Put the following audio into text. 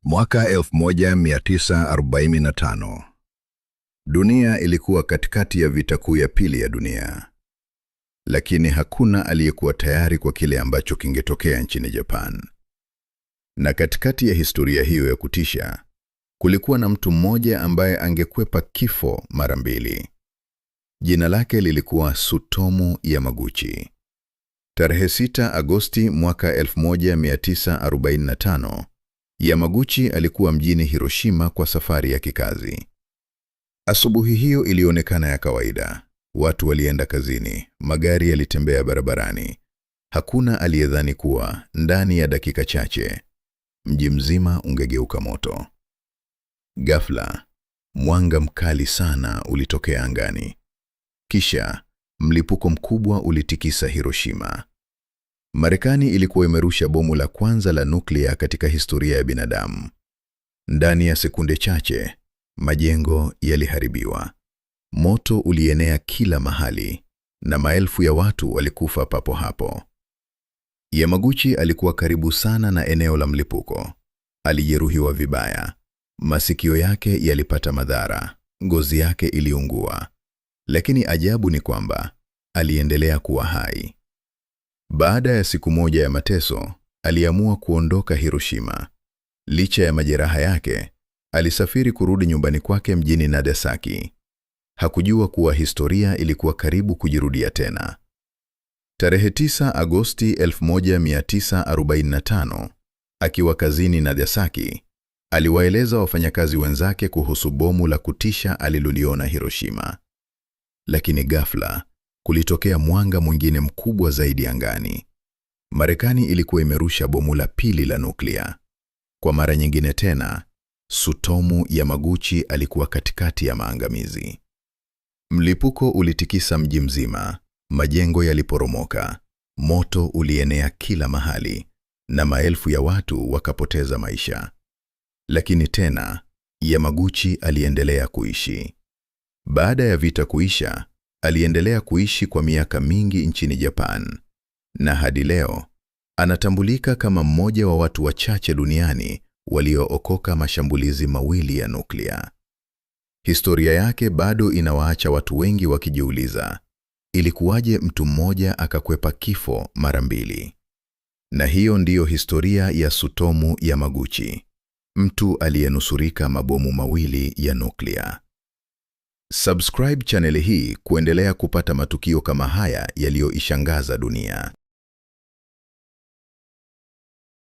Mwaka 1945. Dunia ilikuwa katikati ya vita kuu ya pili ya dunia. Lakini hakuna aliyekuwa tayari kwa kile ambacho kingetokea nchini Japan. Na katikati ya historia hiyo ya kutisha, kulikuwa na mtu mmoja ambaye angekwepa kifo mara mbili. Jina lake lilikuwa Tsutomu Yamaguchi. Tarehe 6 Agosti mwaka 1945, Yamaguchi alikuwa mjini Hiroshima kwa safari ya kikazi. Asubuhi hiyo ilionekana ya kawaida. Watu walienda kazini, magari yalitembea barabarani. Hakuna aliyedhani kuwa ndani ya dakika chache mji mzima ungegeuka moto. Ghafla, mwanga mkali sana ulitokea angani. Kisha, mlipuko mkubwa ulitikisa Hiroshima. Marekani ilikuwa imerusha bomu la kwanza la nuklia katika historia ya binadamu. Ndani ya sekunde chache, majengo yaliharibiwa. Moto ulienea kila mahali, na maelfu ya watu walikufa papo hapo. Yamaguchi alikuwa karibu sana na eneo la mlipuko. Alijeruhiwa vibaya. Masikio yake yalipata madhara, ngozi yake iliungua. Lakini ajabu ni kwamba aliendelea kuwa hai. Baada ya siku moja ya mateso, aliamua kuondoka Hiroshima. Licha ya majeraha yake, alisafiri kurudi nyumbani kwake mjini Nagasaki. Hakujua kuwa historia ilikuwa karibu kujirudia tena. Tarehe 9 Agosti 1945, akiwa kazini Nagasaki, aliwaeleza wafanyakazi wenzake kuhusu bomu la kutisha aliloliona Hiroshima. Lakini ghafla, kulitokea mwanga mwingine mkubwa zaidi angani. Marekani ilikuwa imerusha bomu la pili la nuklia. Kwa mara nyingine tena, Tsutomu Yamaguchi alikuwa katikati ya maangamizi. Mlipuko ulitikisa mji mzima, majengo yaliporomoka, moto ulienea kila mahali, na maelfu ya watu wakapoteza maisha. Lakini tena, Yamaguchi aliendelea kuishi. Baada ya vita kuisha, aliendelea kuishi kwa miaka mingi nchini Japan. Na hadi leo, anatambulika kama mmoja wa watu wachache duniani waliookoka mashambulizi mawili ya nuklia. Historia yake bado inawaacha watu wengi wakijiuliza, ilikuwaje mtu mmoja akakwepa kifo mara mbili? Na hiyo ndiyo historia ya Tsutomu Yamaguchi, mtu aliyenusurika mabomu mawili ya nuklia. Subscribe channel hii kuendelea kupata matukio kama haya yaliyoishangaza dunia.